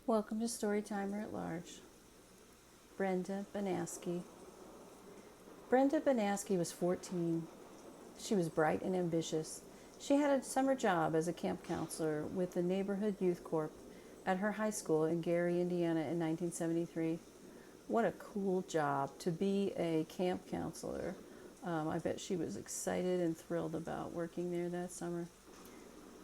Welcome to Storytimer at Large. Brenda Banaski. Brenda Banaski was 14. She was bright and ambitious. She had a summer job as a camp counselor with the Neighborhood Youth Corp at her high school in Gary, Indiana in 1973. What a cool job to be a camp counselor. I bet she was excited and thrilled about working there that summer.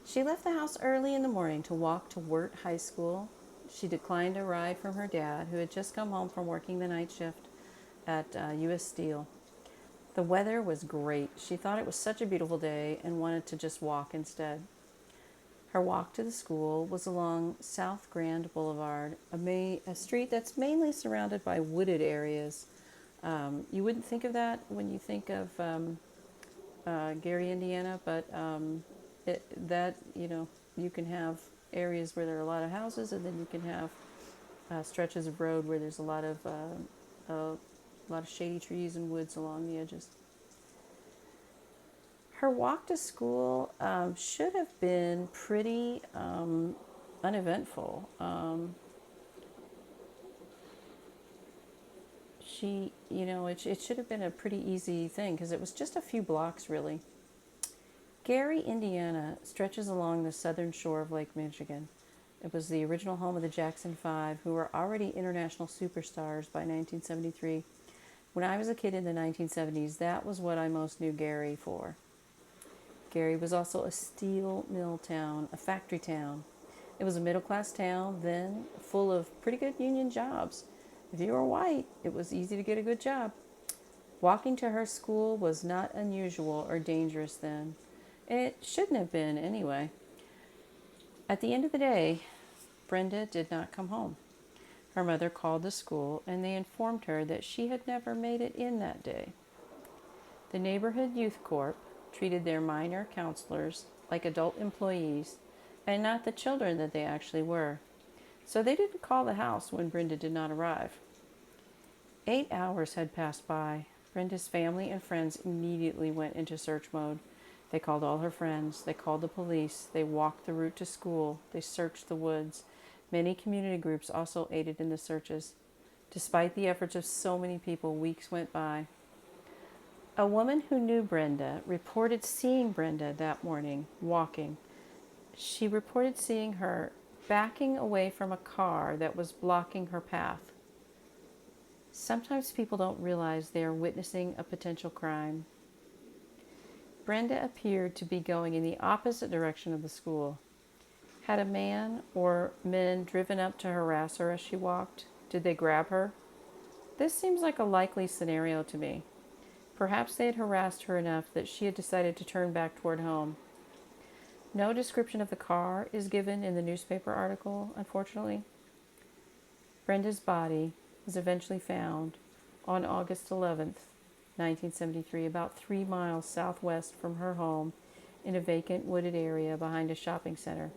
She left the house early in the morning to walk to Wirt High School. She declined a ride from her dad, who had just come home from working the night shift at U.S. Steel. The weather was great. She thought it was such a beautiful day and wanted to just walk instead. Her walk to the school was along South Grand Boulevard, a street that's mainly surrounded by wooded areas. You wouldn't think of that when you think of Gary, Indiana, but you can have areas where there are a lot of houses, and then you can have stretches of road where there's a lot of shady trees and woods along the edges. Her walk to school should have been pretty uneventful. It should have been a pretty easy thing because it was just a few blocks, really. Gary, Indiana stretches along the southern shore of Lake Michigan. It was the original home of the Jackson Five, who were already international superstars by 1973. When I was a kid in the 1970s, that was what I most knew Gary for. Gary was also a steel mill town, a factory town. It was a middle-class town then, full of pretty good union jobs. If you were white, it was easy to get a good job. Walking to her school was not unusual or dangerous then. It shouldn't have been anyway. At the end of the day, Brenda did not come home. Her mother called the school and they informed her that she had never made it in that day. The Neighborhood Youth Corp treated their minor counselors like adult employees and not the children that they actually were. So they didn't call the house when Brenda did not arrive. 8 hours had passed by. Brenda's family and friends immediately went into search mode. They called all her friends. They called the police. They walked the route to school. They searched the woods. Many community groups also aided in the searches. Despite the efforts of so many people, weeks went by. A woman who knew Brenda reported seeing Brenda that morning walking. She reported seeing her backing away from a car that was blocking her path. Sometimes people don't realize they are witnessing a potential crime. Brenda appeared to be going in the opposite direction of the school. Had a man or men driven up to harass her as she walked? Did they grab her? This seems like a likely scenario to me. Perhaps they had harassed her enough that she had decided to turn back toward home. No description of the car is given in the newspaper article, unfortunately. Brenda's body was eventually found on August 11th, 1973, about 3 miles southwest from her home in a vacant wooded area behind a shopping center.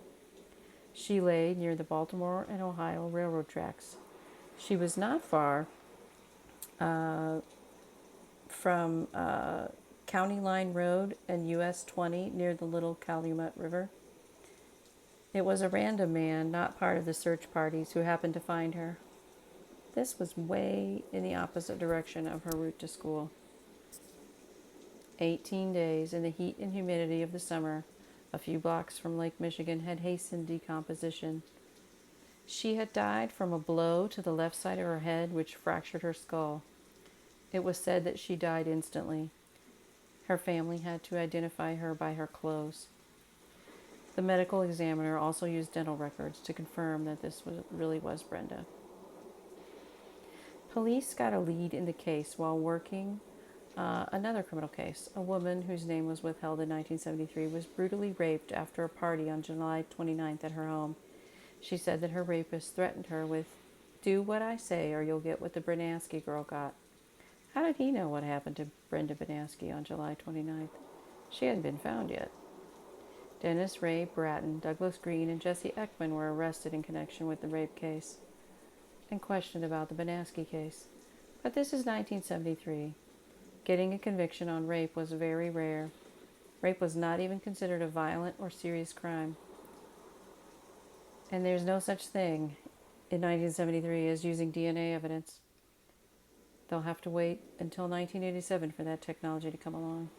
She lay near the Baltimore and Ohio railroad tracks. She was not far from County Line Road and US 20 near the Little Calumet River. It was a random man, not part of the search parties, who happened to find her. This was way in the opposite direction of her route to school. 18 days in the heat and humidity of the summer, a few blocks from Lake Michigan, had hastened decomposition. She had died from a blow to the left side of her head, which fractured her skull. It was said that she died instantly. Her family had to identify her by her clothes. The medical examiner also used dental records to confirm that this really was Brenda. Police got a lead in the case while working another criminal case. A woman whose name was withheld in 1973 was brutally raped after a party on July 29th at her home. She said that her rapist threatened her with, "Do what I say or you'll get what the Banaski girl got." How did he know what happened to Brenda Banaski on July 29th? She hadn't been found yet. Dennis Ray Bratton, Douglas Green, and Jesse Ekman were arrested in connection with the rape case and questioned about the Banaski case. But this is 1973. Getting a conviction on rape was very rare. Rape was not even considered a violent or serious crime. And there's no such thing in 1973 is using DNA evidence. They'll have to wait until 1987 for that technology to come along.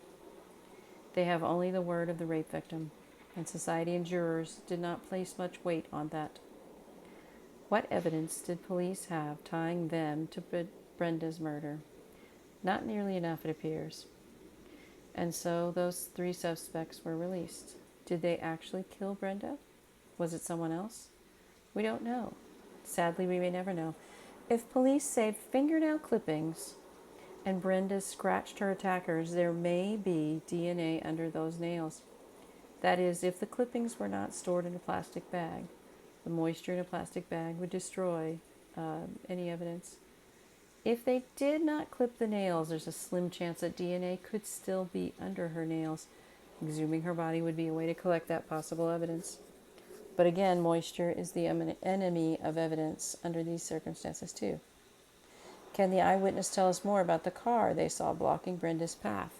They have only the word of the rape victim, and society and jurors did not place much weight on that. What evidence did police have tying them to Brenda's murder? Not nearly enough, it appears. And so those 3 suspects were released. Did they actually kill Brenda? Was it someone else? We don't know. Sadly, we may never know. If police saved fingernail clippings and Brenda scratched her attackers, there may be DNA under those nails. That is, if the clippings were not stored in a plastic bag. The moisture in a plastic bag would destroy any evidence. If they did not clip the nails, there's a slim chance that DNA could still be under her nails. Exhuming her body would be a way to collect that possible evidence. But again, moisture is the enemy of evidence under these circumstances too. Can the eyewitness tell us more about the car they saw blocking Brenda's path?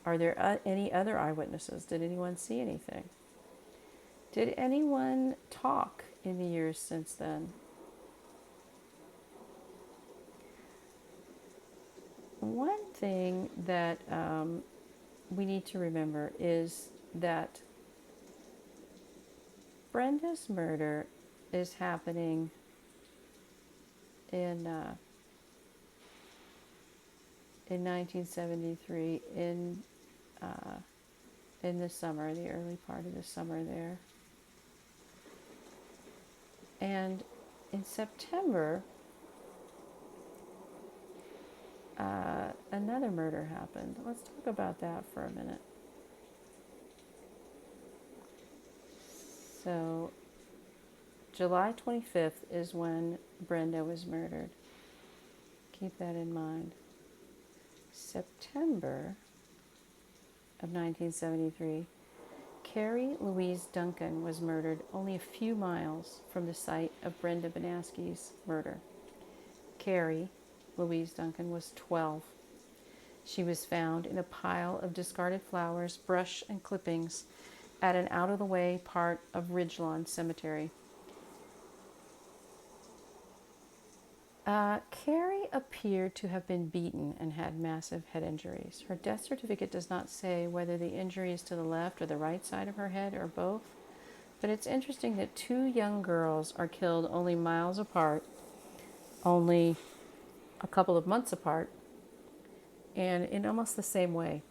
Are there any other eyewitnesses? Did anyone see anything? Did anyone talk in the years since then? One thing that we need to remember is that Brenda's murder is happening in 1973 in the summer, the early part of the summer there. And in September, another murder happened. Let's talk about that for a minute. So, July 25th is when Brenda was murdered. Keep that in mind. September of 1973, Carrie Louise Duncan was murdered only a few miles from the site of Brenda Banaski's murder. Carrie Louise Duncan was 12. She was found in a pile of discarded flowers, brush, and clippings at an out-of-the-way part of Ridgelawn Cemetery. Carrie appeared to have been beaten and had massive head injuries. Her death certificate does not say whether the injury is to the left or the right side of her head or both, but it's interesting that 2 young girls are killed only miles apart, only a couple of months apart, and in almost the same way.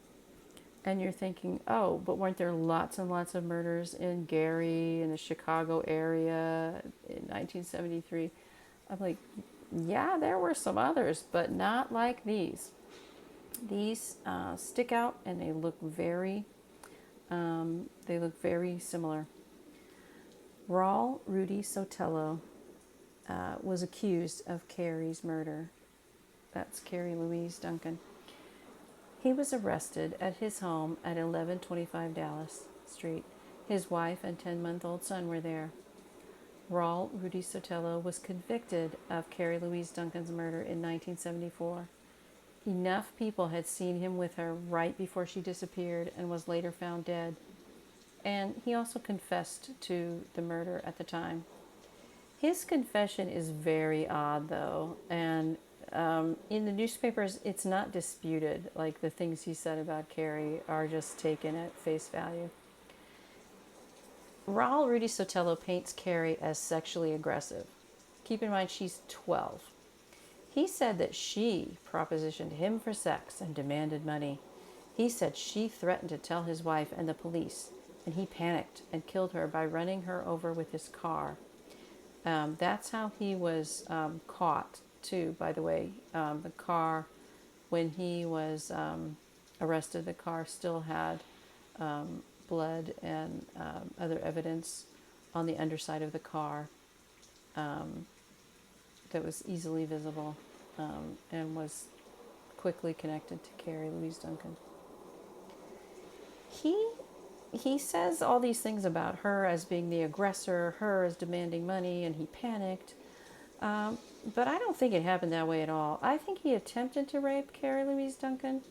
And you're thinking, oh, but weren't there lots and lots of murders in Gary, in the Chicago area in 1973? I'm like, yeah, there were some others, but not like these. These stick out, and they look very similar. Raul Rudy Sotelo was accused of Carrie's murder. That's Carrie Louise Duncan. He was arrested at his home at 1125 Dallas Street. His wife and 10-month-old son were there. Raul Rudy Sotelo was convicted of Carrie Louise Duncan's murder in 1974. Enough people had seen him with her right before she disappeared and was later found dead. And he also confessed to the murder at the time. His confession is very odd, though, and in the newspapers, it's not disputed. Like, the things he said about Carrie are just taken at face value. Raul Rudy Sotelo paints Carrie as sexually aggressive. Keep in mind, she's 12. He said that she propositioned him for sex and demanded money. He said she threatened to tell his wife and the police, and he panicked and killed her by running her over with his car. That's how he was caught, too, by the way. The car, when he was arrested, the car still had blood and other evidence on the underside of the car that was easily visible and was quickly connected to Carrie Louise Duncan. He says all these things about her as being the aggressor, her as demanding money, and he panicked. But I don't think it happened that way at all. I think he attempted to rape Carrie Louise Duncan.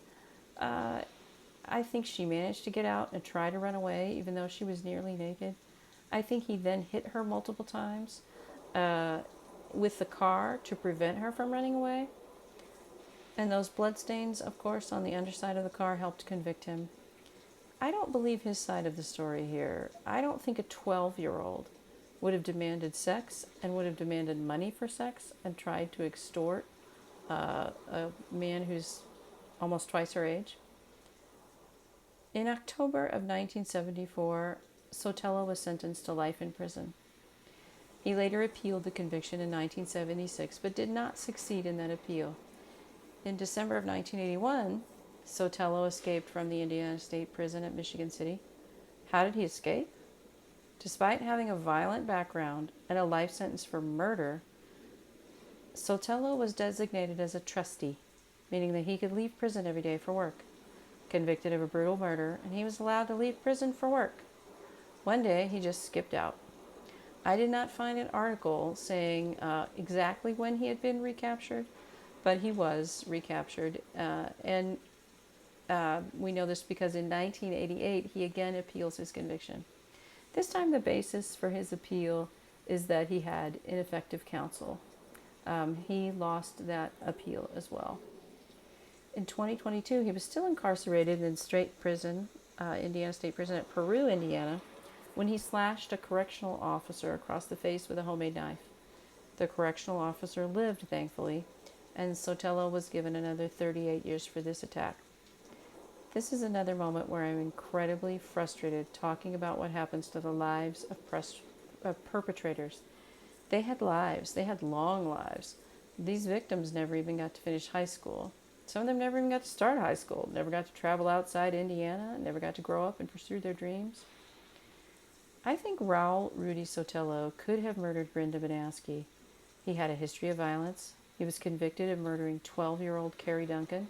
I think she managed to get out and try to run away, even though she was nearly naked. I think he then hit her multiple times. with the car to prevent her from running away. And those bloodstains, of course, on the underside of the car helped convict him. I don't believe his side of the story here. I don't think a 12-year-old would have demanded sex and would have demanded money for sex and tried to extort a man who's almost twice her age. In October of 1974, Sotelo was sentenced to life in prison. He later appealed the conviction in 1976, but did not succeed in that appeal. In December of 1981, Sotelo escaped from the Indiana State Prison at Michigan City. How did he escape? Despite having a violent background and a life sentence for murder, Sotelo was designated as a trustee, meaning that he could leave prison every day for work. Convicted of a brutal murder, and he was allowed to leave prison for work. One day, he just skipped out. I did not find an article saying exactly when he had been recaptured, but he was recaptured, and we know this because in 1988 he again appeals his conviction. This time the basis for his appeal is that he had ineffective counsel. He lost that appeal as well. In 2022 he was still incarcerated in Indiana State Prison at Peru, Indiana, when he slashed a correctional officer across the face with a homemade knife. The correctional officer lived, thankfully, and Sotelo was given another 38 years for this attack. This is another moment where I'm incredibly frustrated talking about what happens to the lives of perpetrators. They had lives. They had long lives. These victims never even got to finish high school. Some of them never even got to start high school, never got to travel outside Indiana, never got to grow up and pursue their dreams. I think Raul Rudy Sotelo could have murdered Brenda Banaski. He had a history of violence. He was convicted of murdering 12-year-old Carrie Duncan.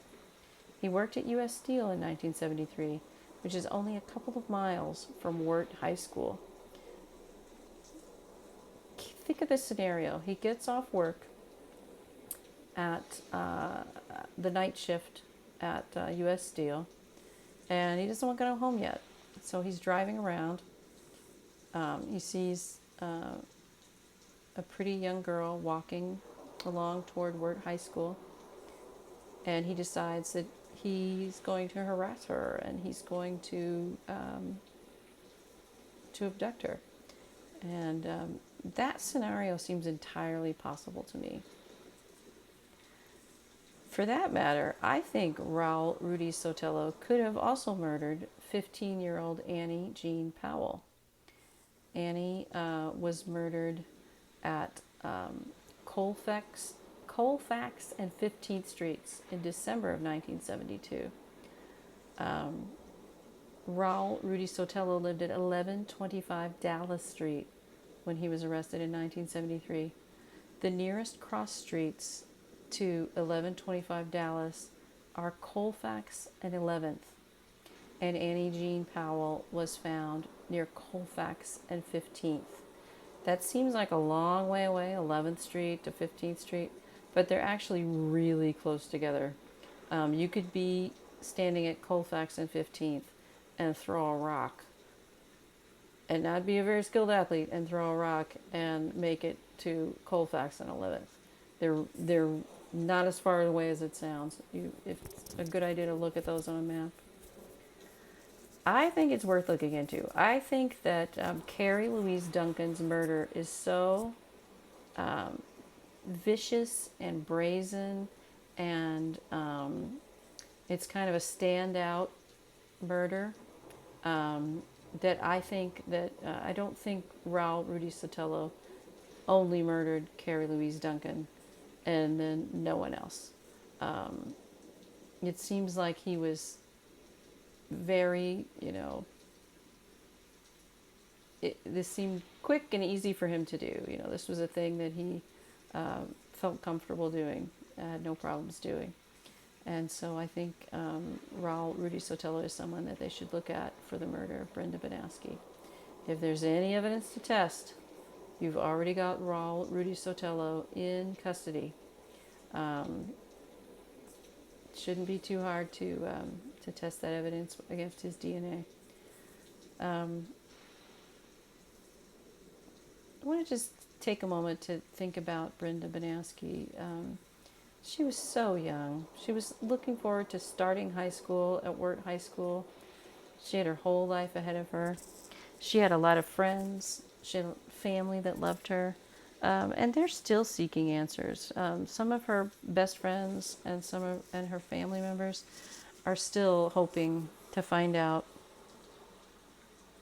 He worked at U.S. Steel in 1973, which is only a couple of miles from Wirt High School. Think of this scenario. He gets off work at the night shift at U.S. Steel, and he doesn't want to go home yet. So he's driving around. He sees a pretty young girl walking along toward Wirt High School, and he decides that he's going to harass her and he's going to abduct her. And that scenario seems entirely possible to me. For that matter, I think Raul Rudy Sotelo could have also murdered 15-year-old Annie Jean Powell. Annie was murdered at Colfax and 15th Streets in December of 1972. Raul Rudy Sotelo lived at 1125 Dallas Street when he was arrested in 1973. The nearest cross streets to 1125 Dallas are Colfax and 11th, and Annie Jean Powell was found near Colfax and 15th. That seems like a long way away, 11th Street to 15th Street, but they're actually really close together. You could be standing at Colfax and 15th and throw a rock, and not be a very skilled athlete, and throw a rock and make it to Colfax and 11th. They're not as far away as it sounds. It's a good idea to look at those on a map. I think it's worth looking into. I think that Carrie Louise Duncan's murder is so vicious and brazen, and it's kind of a standout murder, that I think that I don't think Raul Rudy Sotelo only murdered Carrie Louise Duncan and then no one else. It seems like he was very, this seemed quick and easy for him to do. This was a thing that he felt comfortable doing, had no problems doing. And so I think Raul Rudy Sotelo is someone that they should look at for the murder of Brenda Banaski. If there's any evidence to test, you've already got Raul Rudy Sotelo in custody. Shouldn't be too hard to test that evidence against his DNA. I want to just take a moment to think about Brenda Banaski. She was so young. She was looking forward to starting high school at Wirt High School. She had her whole life ahead of her. She had a lot of friends. She had a family that loved her. And they're still seeking answers. Some of her best friends and and her family members are still hoping to find out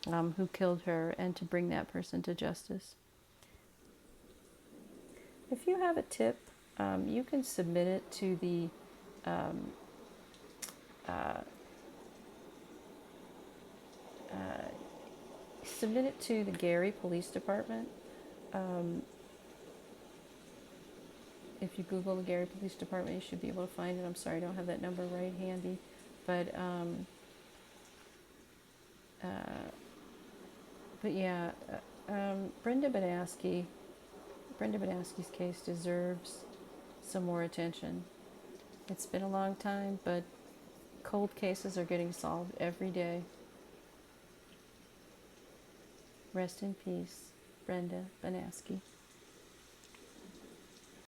who killed her and to bring that person to justice. If you have a tip, you can submit it to the Gary Police Department. If you Google the Gary Police Department, you should be able to find it. I'm sorry, I don't have that number right handy, but yeah, Brenda Banaski's case deserves some more attention. It's been a long time, but cold cases are getting solved every day. Rest in peace, Brenda Banaski.